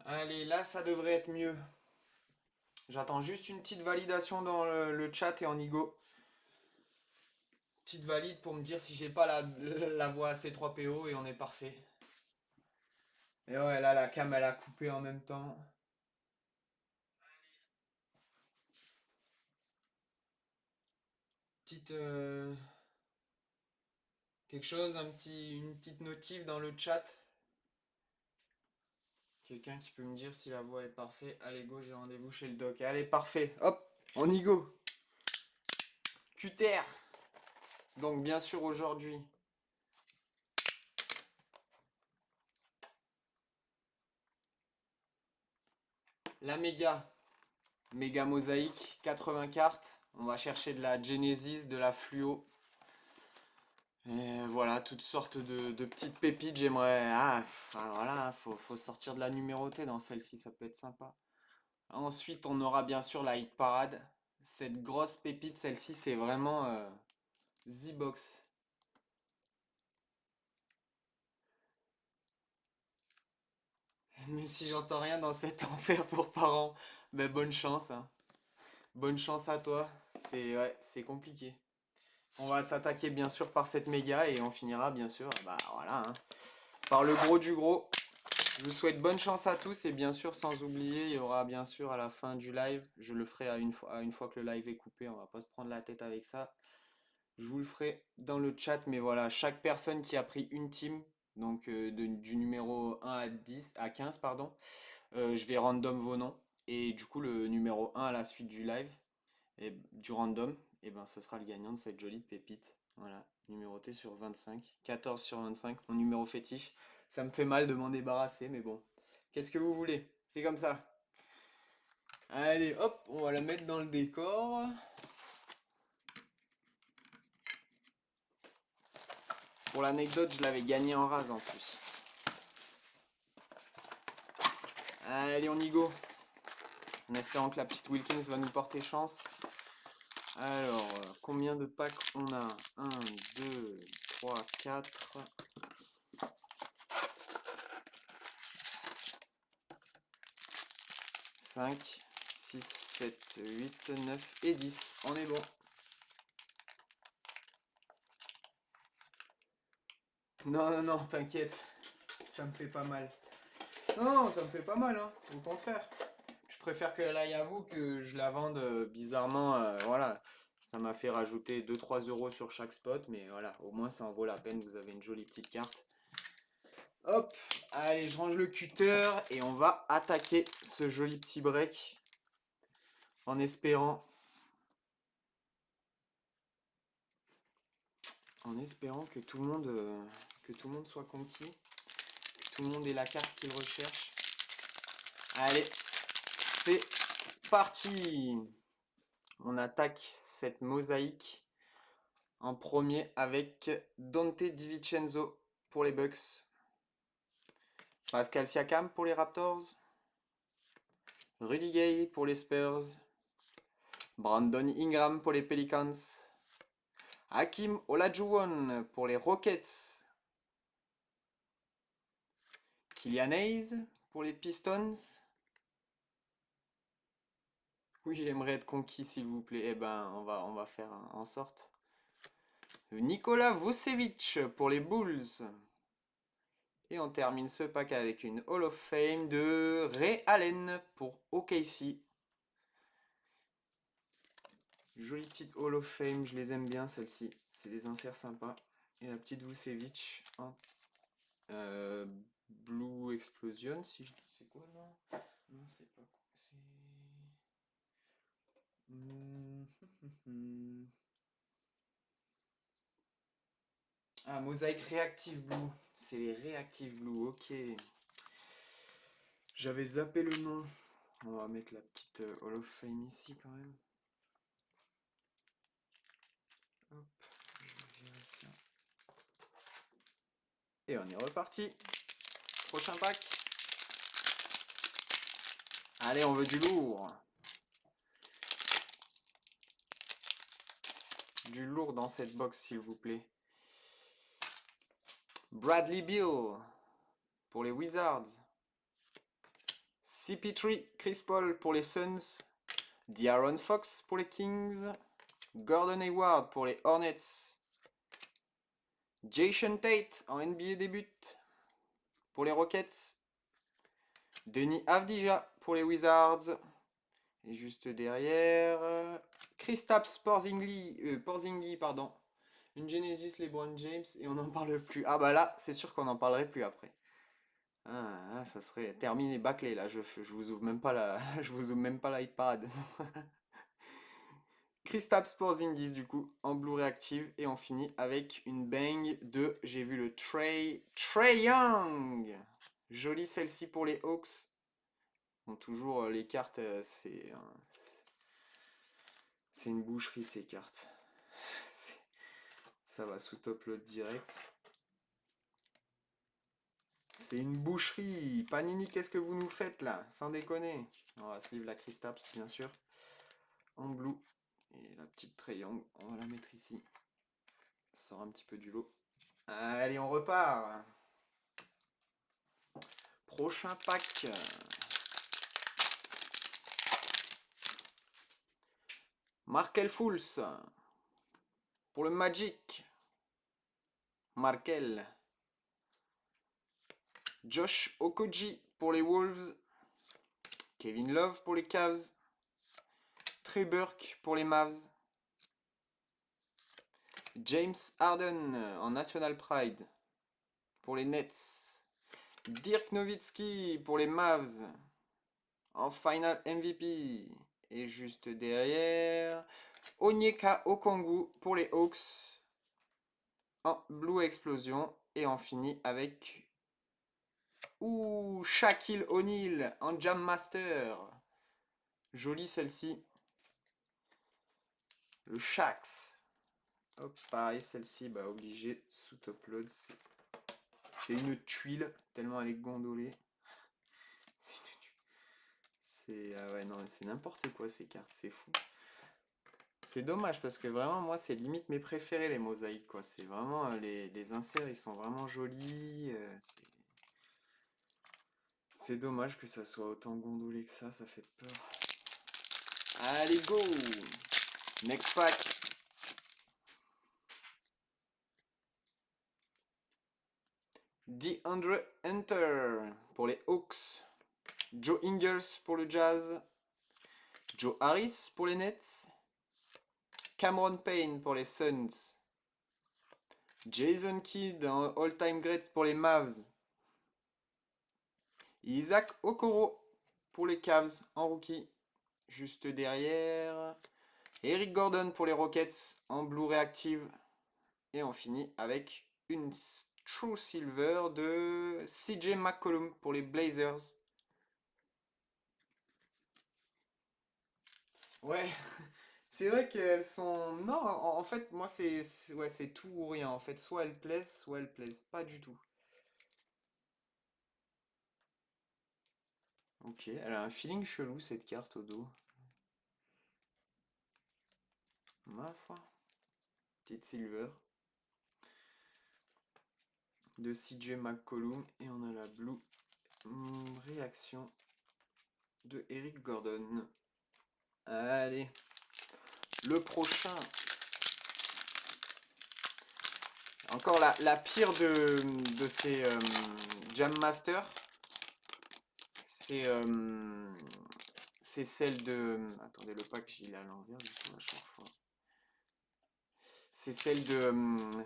Allez, là, ça devrait être mieux. J'attends juste une petite validation dans le chat et en Igo. Petite valide pour me dire si j'ai pas la voix C3PO et on est parfait. Et ouais, là, la cam, elle a coupé en même temps. Petite, quelque chose, une petite notif dans le chat. Quelqu'un qui peut me dire si la voix est parfaite. Allez, go, j'ai rendez-vous chez le doc. Allez, parfait. Hop, on y go. QTR. Donc, bien sûr, aujourd'hui, la méga mosaïque, 80 cartes. On va chercher de la Genesis, de la Fluo. Et voilà, toutes sortes de petites pépites. J'aimerais. Ah, enfin, voilà, faut sortir de la numérotée dans celle-ci, ça peut être sympa. Ensuite, on aura bien sûr la Hit Parade. Cette grosse pépite, celle-ci, c'est vraiment Z-Box. Même si j'entends rien dans cet enfer pour parents, ben bonne chance, hein. Bonne chance à toi. C'est ouais, c'est compliqué. On va s'attaquer bien sûr par cette méga et on finira bien sûr, bah voilà, hein, par le gros du gros. Je vous souhaite bonne chance à tous et bien sûr sans oublier, il y aura bien sûr à la fin du live, je le ferai à une fois que le live est coupé, on va pas se prendre la tête avec ça. Je vous le ferai dans le chat, mais voilà, chaque personne qui a pris une team, donc du numéro 1 à 10, à 15 pardon, je vais random vos noms. Et du coup, le numéro 1 à la suite du live, et du random, et ben ce sera le gagnant de cette jolie pépite. Voilà, numéroté sur 25, 14 sur 25, mon numéro fétiche. Ça me fait mal de m'en débarrasser, mais bon. Qu'est-ce que vous voulez? C'est comme ça. Allez, hop, on va la mettre dans le décor. Pour l'anecdote, je l'avais gagné en rase en plus. Allez, on y go. En espérant que la petite Wilkins va nous porter chance. Alors, combien de packs on a? Un, 2, 3, 4, 5, 6, 7, 8, 9 et 10. On est bon. Non, non, non, t'inquiète. Ça me fait pas mal. Non, ça me fait pas mal, hein. Au contraire. Je préfère qu'elle aille à vous que je la vende bizarrement. Voilà. Ça m'a fait rajouter 2-3 € sur chaque spot, mais voilà, au moins ça en vaut la peine. Vous avez une jolie petite carte. Hop, allez, je range le cutter et on va attaquer ce joli petit break en espérant, que que tout le monde soit conquis, que tout le monde ait la carte qu'il recherche. Allez, c'est parti. On attaque cette mosaïque en premier avec Dante DiVincenzo pour les Bucks, Pascal Siakam pour les Raptors, Rudy Gay pour les Spurs, Brandon Ingram pour les Pelicans, Hakim Olajuwon pour les Rockets, Killian Hayes pour les Pistons. Oui, j'aimerais être conquis s'il vous plaît. Eh ben, on va faire en sorte. Nikola Vucevic pour les Bulls. Et on termine ce pack avec une Hall of Fame de Ray Allen pour OKC. Jolie petite Hall of Fame, je les aime bien celles-ci. C'est des inserts sympas. Et la petite Vucevic en euh, Blue Explosion, si c'est quoi non? Non, c'est pas quoi. C'est. Ah, Mosaic Reactive Blue. C'est les Reactive Blue, ok. J'avais zappé le nom. On va mettre la petite Hall of Fame ici quand même. Hop, je vais virer ça. Et on est reparti. Prochain pack. Allez, on veut du lourd. Du lourd dans cette box, s'il vous plaît. Bradley Beal pour les Wizards. CP3, Chris Paul pour les Suns. De'Aaron Fox pour les Kings. Gordon Hayward pour les Hornets. Jason Tate en NBA début pour les Rockets. Denis Avdija pour les Wizards. Et juste derrière, Kristaps Porzingis, pardon. Une Genesis LeBron James et on n'en parle plus. Ah bah là, c'est sûr qu'on n'en parlerait plus après. Ah, ça serait terminé, bâclé là. Je vous ouvre même pas la, je vous ouvre même pas la hit parade. Kristaps Porzingis du coup en Blu-ray Active et on finit avec une bang de, j'ai vu le Trae Young. Jolie celle-ci pour les Hawks. Bon, toujours les cartes, c'est une boucherie ces cartes. Ça va sous top load direct. C'est une boucherie. Panini, qu'est-ce que vous nous faites là? Sans déconner. On va sleeve la Kristaps, bien sûr. En blue. Et la petite Trae, on va la mettre ici. Ça sort un petit peu du lot. Allez, on repart. Prochain pack. Markel Fultz. Pour le Magic. Markel. Josh Okogie pour les Wolves. Kevin Love pour les Cavs. Trey Burke pour les Mavs. James Harden en National Pride pour les Nets. Dirk Nowitzki pour les Mavs en Final MVP. Et juste derrière, Onyeka Okongwu pour les Hawks en Blue Explosion. Et on finit avec Shaquille O'Neal en Jam Master. Jolie celle-ci. Le Shax. Hop, pareil, celle-ci, bah obligé sous top load. C'est une tuile, tellement elle est gondolée. Ah ouais, non, c'est n'importe quoi ces cartes, c'est fou. C'est dommage parce que vraiment, moi, c'est limite mes préférés, les mosaïques, quoi. C'est vraiment, les inserts, ils sont vraiment jolis. C'est dommage que ça soit autant gondolé que ça fait peur. Allez, go! Next pack. DeAndre Hunter pour les Hawks. Joe Ingles pour le Jazz. Joe Harris pour les Nets. Cameron Payne pour les Suns. Jason Kidd en All-Time Greats pour les Mavs. Isaac Okoro pour les Cavs en rookie. Juste derrière. Eric Gordon pour les Rockets en Blu-ray Active. Et on finit avec une True Silver de CJ McCollum pour les Blazers. Ouais, c'est vrai qu'elles sont... Non, en fait, moi, ouais, c'est tout ou rien. En fait, soit elles plaisent, soit elles plaisent pas du tout. Ok, elle a un feeling chelou, cette carte au dos. Ma foi. Petite silver. De CJ McCollum. Et on a la blue réaction de Eric Gordon. Allez. Le prochain. Encore la pire de ces Jam Master. C'est celle de... Attendez, le pack, il est à l'envers du coup à chaque fois. C'est celle de...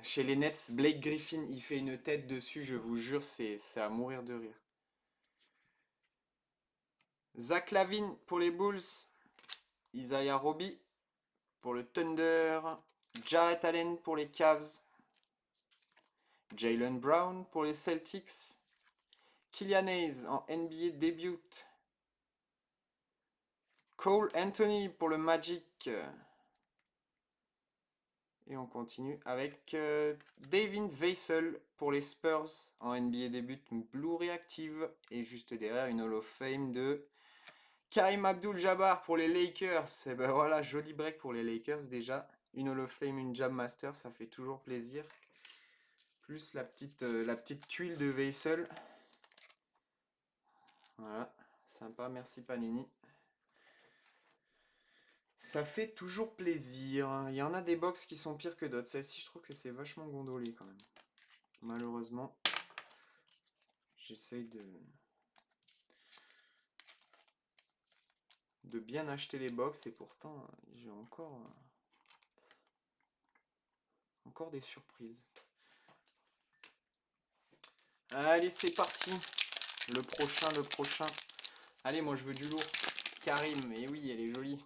chez les Nets, Blake Griffin, il fait une tête dessus, je vous jure, c'est à mourir de rire. Zach LaVine pour les Bulls. Isaiah Roby pour le Thunder. Jarrett Allen pour les Cavs. Jaylen Brown pour les Celtics. Killian Hayes en NBA début. Cole Anthony pour le Magic. Et on continue avec David Weissel pour les Spurs en NBA début, Blu-ray Active. Et juste derrière, une Hall of Fame de Karim Abdul-Jabbar pour les Lakers. Et ben voilà, joli break pour les Lakers déjà. Une Hall of Fame, une Jam Master, ça fait toujours plaisir. Plus la petite tuile de Weissel. Voilà, Sympa, merci Panini. Ça fait toujours plaisir. Il y en a des box qui sont pires que d'autres. Celle-ci, je trouve que c'est vachement gondolé quand même. Malheureusement, j'essaye de bien acheter les box et pourtant, j'ai encore des surprises. Allez, c'est parti. Le prochain. Allez, moi je veux du lourd. Karim, et oui, elle est jolie.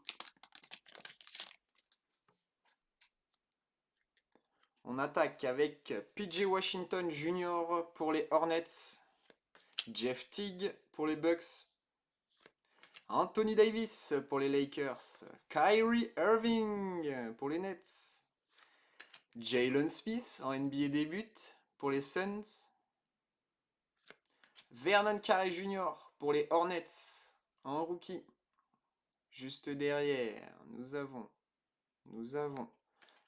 On attaque avec PJ Washington Jr. pour les Hornets. Jeff Teague pour les Bucks. Anthony Davis pour les Lakers. Kyrie Irving pour les Nets. Jalen Smith en NBA début pour les Suns. Vernon Carey Jr. pour les Hornets en rookie. Juste derrière, nous avons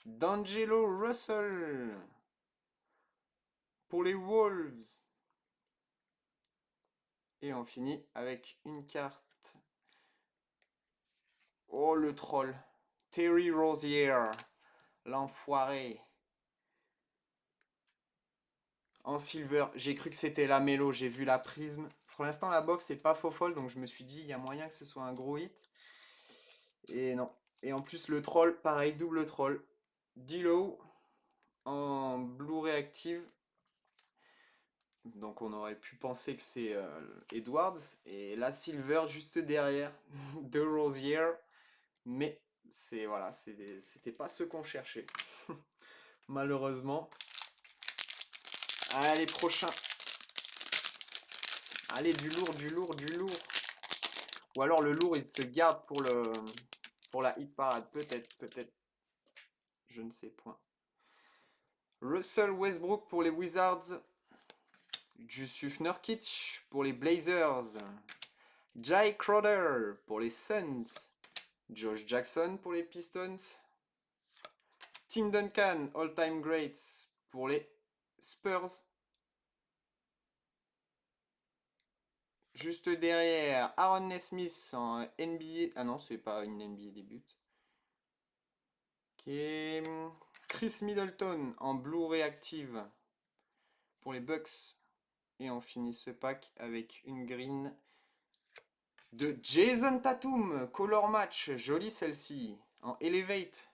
D'Angelo Russell pour les Wolves. Et on finit avec une carte. Oh, le troll. Terry Rozier, l'enfoiré. En silver, j'ai cru que c'était la mélo, j'ai vu la prisme. Pour l'instant, la box est pas faux folle, donc je me suis dit, il y a moyen que ce soit un gros hit. Et non. Et en plus, le troll, pareil, double troll. D'Lo en Blu-ray Active. Donc on aurait pu penser que c'est Edwards. Et la silver juste derrière de Rozier. Mais voilà, c'était pas ce qu'on cherchait. Malheureusement. Allez, prochain. Allez, du lourd. Ou alors le lourd, il se garde pour la hit parade. Peut-être. Je ne sais point. Russell Westbrook pour les Wizards. Jusuf Nurkic pour les Blazers. Jay Crowder pour les Suns. Josh Jackson pour les Pistons. Tim Duncan, all-time greats pour les Spurs. Juste derrière, Aaron Nesmith en NBA. Ah non, c'est pas une NBA début. Okay. Chris Middleton en Blu-ray Active pour les Bucks. Et on finit ce pack avec une green de Jason Tatum, Color Match. Jolie celle-ci. En Elevate.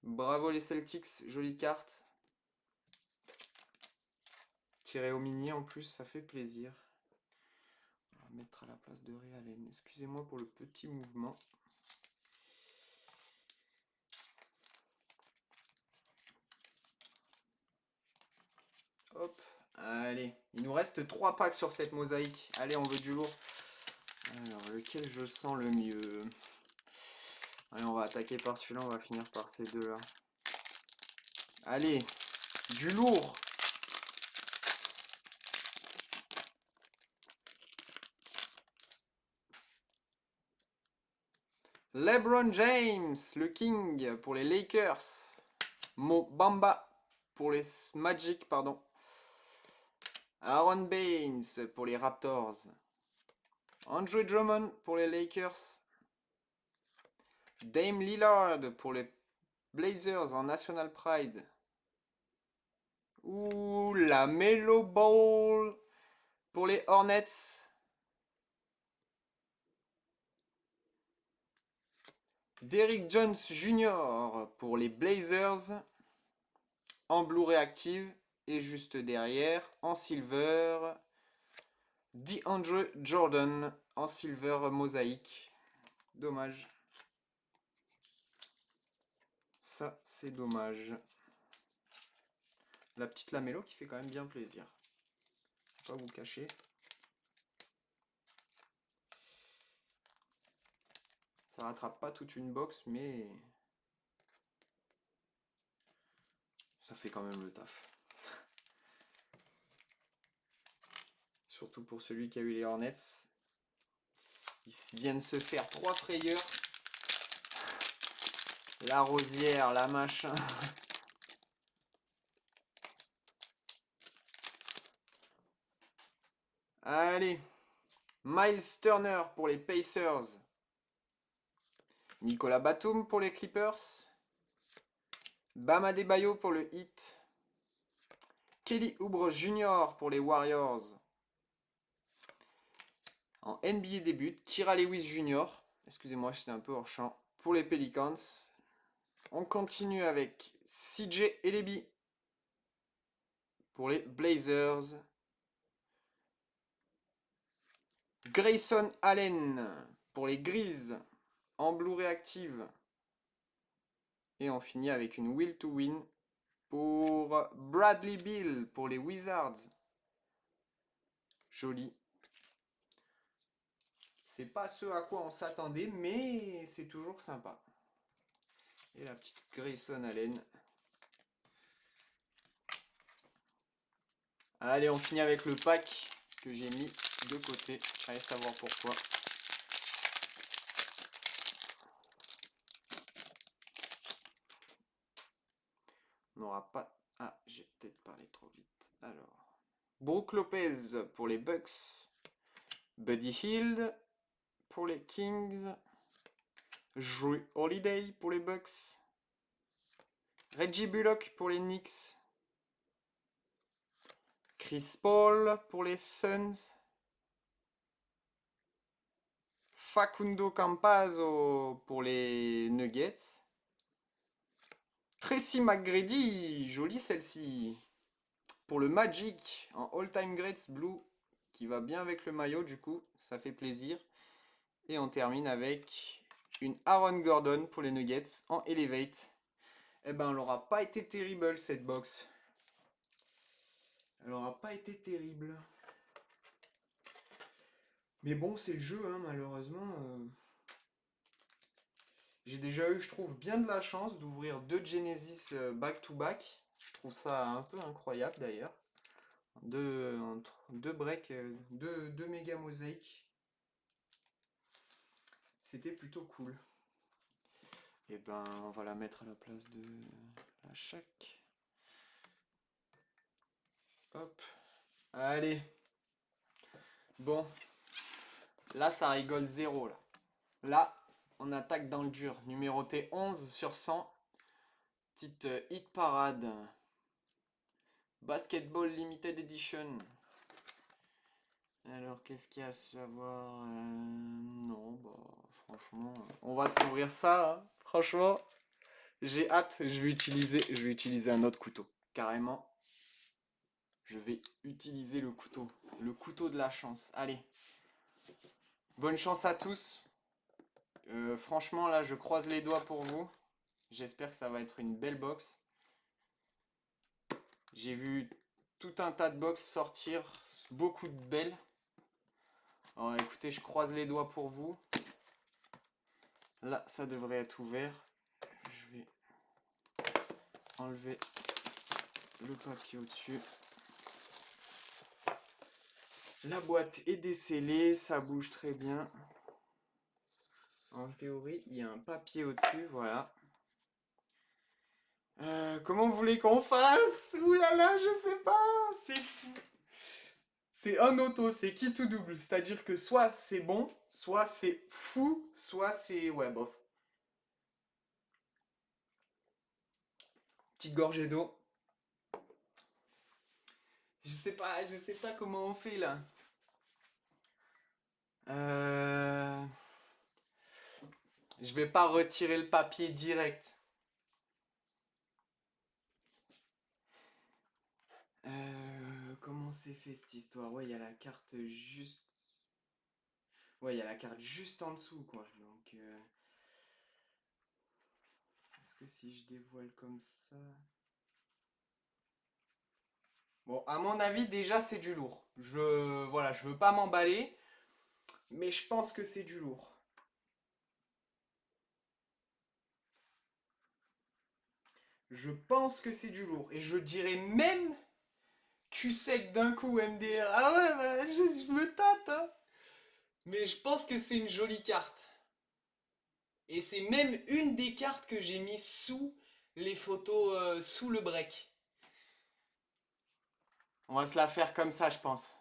Bravo les Celtics, jolie carte. Tiré au mini en plus, ça fait plaisir. On va mettre à la place de Ray Allen. Excusez-moi pour le petit mouvement. Hop, allez. Il nous reste 3 packs sur cette mosaïque. Allez, on veut du lourd. Alors, lequel je sens le mieux? Allez, on va attaquer par celui-là, on va finir par ces deux-là. Allez, du lourd. LeBron James, le King pour les Lakers. Mo Bamba pour les Magic, pardon. Aaron Baines pour les Raptors. Andre Drummond pour les Lakers. Dame Lillard pour les Blazers en National Pride. Ouh, la Melo Ball pour les Hornets. Derrick Jones Jr. pour les Blazers en Blu-ray Active. Et juste derrière, en silver, DeAndre Jordan en silver mosaïque. Dommage. Ça, c'est dommage. La petite lamello qui fait quand même bien plaisir. Faut pas vous cacher. Ça rattrape pas toute une box, mais ça fait quand même le taf. Surtout pour celui qui a eu les Hornets. Ils viennent se faire 3 frayeurs. La Rosière, la machin. Allez. Miles Turner pour les Pacers. Nicolas Batum pour les Clippers. Bam Adebayo pour le Heat. Kelly Oubre Jr. pour les Warriors. En NBA début, Kira Lewis Jr. Excusez-moi, j'étais un peu hors champ. Pour les Pelicans. On continue avec CJ Elebi pour les Blazers. Grayson Allen pour les Grizzlies en Blue Reactive. Et on finit avec une Will to Win pour Bradley Beal pour les Wizards. Joli. C'est pas ce à quoi on s'attendait, mais c'est toujours sympa. Et la petite Grayson Allen. Allez, on finit avec le pack que j'ai mis de côté. Allez savoir pourquoi. On n'aura pas... Ah, j'ai peut-être parlé trop vite. Alors, Brook Lopez pour les Bucks. Buddy Hield pour les Kings. Jrue Holiday pour les Bucks. Reggie Bullock pour les Knicks. Chris Paul pour les Suns. Facundo Campazzo pour les Nuggets. Tracy McGrady, jolie celle-ci. Pour le Magic, en All Time Greats Blue, qui va bien avec le maillot du coup, ça fait plaisir. Et on termine avec une Aaron Gordon pour les Nuggets en Elevate. Eh ben, elle n'aura pas été terrible cette box. Elle n'aura pas été terrible. Mais bon, c'est le jeu, hein, malheureusement. J'ai déjà eu, je trouve, bien de la chance d'ouvrir 2 Genesis back-to-back. Je trouve ça un peu incroyable d'ailleurs. Deux breaks, deux méga mosaïques. C'était plutôt cool. Et ben, on va la mettre à la place de la chaque. Hop. Allez. Bon. Là, ça rigole zéro, là. Là, on attaque dans le dur. Numéroté 11 sur 100. Petite hit parade. Basketball Limited Edition. Alors, qu'est-ce qu'il y a à savoir non, bah, franchement, on va s'ouvrir ça, hein. Franchement, j'ai hâte. Je vais utiliser un autre couteau. Carrément, je vais utiliser le couteau de la chance. Allez, bonne chance à tous. Franchement, là, je croise les doigts pour vous. J'espère que ça va être une belle box. J'ai vu tout un tas de box sortir, beaucoup de belles. Alors, écoutez, je croise les doigts pour vous. Là, ça devrait être ouvert. Je vais enlever le papier au-dessus. La boîte est décellée, ça bouge très bien. En théorie, il y a un papier au-dessus, voilà. Comment vous voulez qu'on fasse? Ouh là là, je sais pas, c'est fou. C'est un auto, c'est qui tout double. C'est-à-dire que soit c'est bon, soit c'est fou, soit c'est... Ouais, bof. Petite gorgée d'eau. Je sais pas comment on fait là. Je vais pas retirer le papier direct. Comment c'est fait cette histoire? Ouais, il y a la carte juste... Ouais, il y a la carte juste en dessous, quoi. Donc, est-ce que si je dévoile comme ça... Bon, à mon avis, déjà, c'est du lourd. Voilà, je veux pas m'emballer, mais je pense que c'est du lourd. Je pense que c'est du lourd. Et je dirais même Q-Sec d'un coup, MDR. Ah ouais, bah, je me tâte, hein. Mais je pense que c'est une jolie carte. Et c'est même une des cartes que j'ai mis sous les photos, sous le break. On va se la faire comme ça, je pense.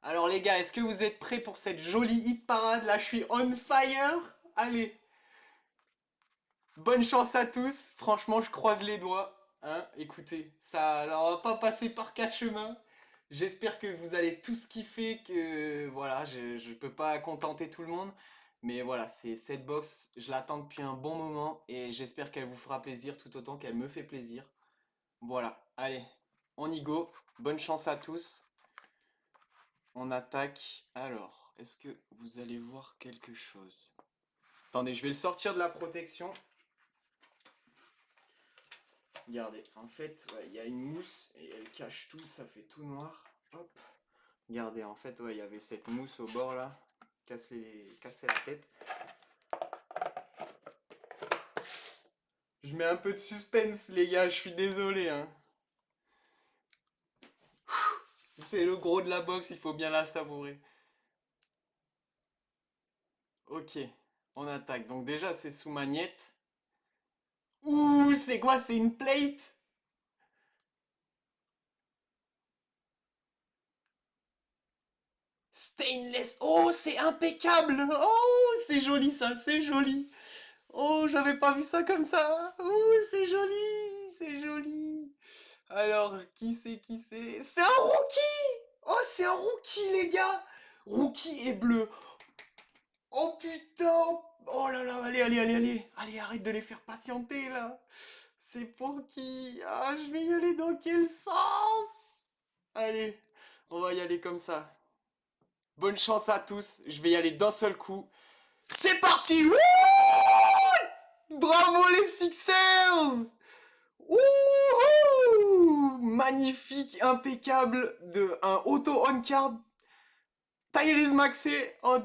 Alors les gars, est-ce que vous êtes prêts pour cette jolie hit parade? Là, je suis on fire. Allez, bonne chance à tous. Franchement, je croise les doigts. Hein, écoutez, ça, on va pas passer par quatre chemins. J'espère que vous allez tous kiffer, que voilà, je peux pas contenter tout le monde. Mais voilà, c'est cette box, je l'attends depuis un bon moment et j'espère qu'elle vous fera plaisir tout autant qu'elle me fait plaisir. Voilà, allez, on y go. Bonne chance à tous. On attaque. Alors, est-ce que vous allez voir quelque chose? Attendez, je vais le sortir de la protection. Regardez, en fait, ouais, il y a une mousse et elle cache tout, ça fait tout noir. Hop. Regardez, en fait, ouais, il y avait cette mousse au bord là. Casser la tête. Je mets un peu de suspense, les gars, je suis désolé, hein. C'est le gros de la box, il faut bien la savourer. Ok, on attaque. Donc déjà, c'est sous magnète. Ouh, c'est quoi? C'est une plate? Stainless. Oh, c'est impeccable. Oh, c'est joli ça, c'est joli. Oh, j'avais pas vu ça comme ça. Oh, c'est joli, c'est joli. Alors, qui c'est? C'est un rookie. Oh, c'est un rookie, les gars. Rookie et bleu. Oh putain. Oh là là, allez, allez, allez, allez. Allez, arrête de les faire patienter là. C'est pour qui? Ah, je vais y aller dans quel sens? Allez, on va y aller comme ça. Bonne chance à tous. Je vais y aller d'un seul coup. C'est parti! Wouh! Bravo les Sixers! Wouhou! Magnifique, impeccable, de un auto on card. Tyrese Maxey. Oh,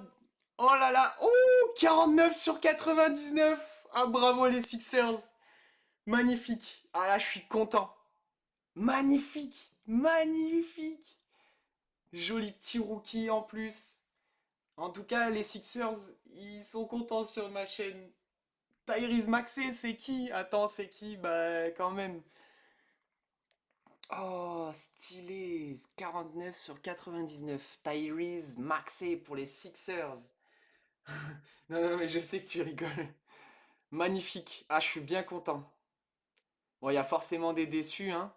oh là là. Oh, 49 sur 99. Ah bravo les Sixers. Magnifique. Ah là, je suis content. Magnifique, magnifique. Joli petit rookie en plus. En tout cas, les Sixers, ils sont contents sur ma chaîne. Tyrese Maxey, c'est qui? Attends, c'est qui? Bah, quand même. Oh, stylé. 49 sur 99. Tyrese Maxey pour les Sixers. Non, non, mais je sais que tu rigoles. Magnifique. Ah, je suis bien content. Bon, il y a forcément des déçus, hein.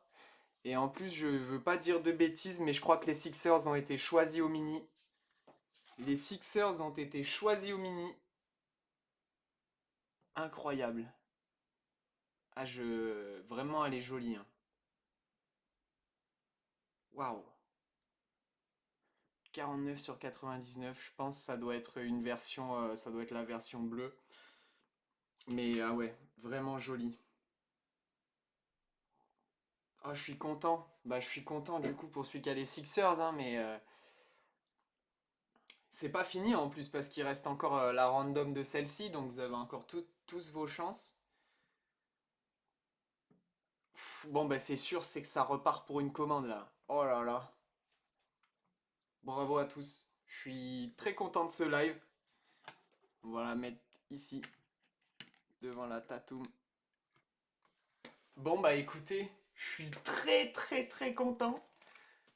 Et en plus, je veux pas dire de bêtises, mais je crois que les Sixers ont été choisis au mini. Les Sixers ont été choisis au mini. Incroyable. Ah, je... Vraiment, elle est jolie, hein. Waouh. 49 sur 99, je pense que ça doit être une version, ça doit être la version bleue. Mais ah ouais, vraiment joli. Ah, je suis content. Bah, je suis content du coup pour celui qui a les Sixers, hein, mais c'est pas fini en plus parce qu'il reste encore la random de celle-ci, donc vous avez encore tous vos chances. Bon, bah c'est sûr, c'est que ça repart pour une commande là. Oh là là. Bravo à tous. Je suis très content de ce live. On va la mettre ici, devant la tatou. Bon, bah écoutez, je suis très très très content.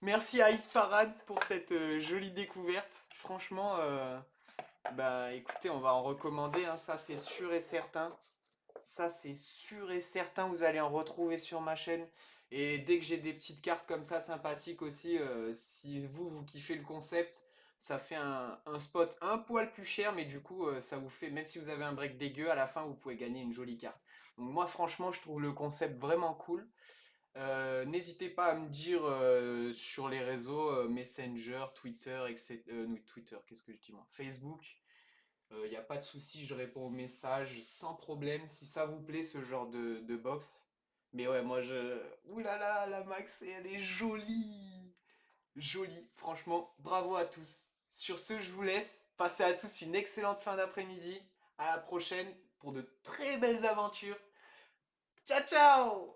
Merci à Hit Farad pour cette jolie découverte. Franchement, bah écoutez, on va en recommander, hein, ça c'est sûr et certain. Ça c'est sûr et certain, vous allez en retrouver sur ma chaîne. Et dès que j'ai des petites cartes comme ça sympathiques aussi, si vous kiffez le concept, ça fait un spot un poil plus cher, mais du coup ça vous fait, même si vous avez un break dégueu, à la fin vous pouvez gagner une jolie carte. Donc moi franchement je trouve le concept vraiment cool. N'hésitez pas à me dire sur les réseaux Messenger, Twitter, etc. Non, Twitter, qu'est-ce que je dis moi? Facebook. Il n'y a pas de souci, je réponds aux messages sans problème si ça vous plaît ce genre de box. Mais ouais, moi je. Ouh là là, la Max, elle est jolie! Jolie, franchement, bravo à tous. Sur ce, je vous laisse. Passez à tous une excellente fin d'après-midi. À la prochaine pour de très belles aventures. Ciao, ciao!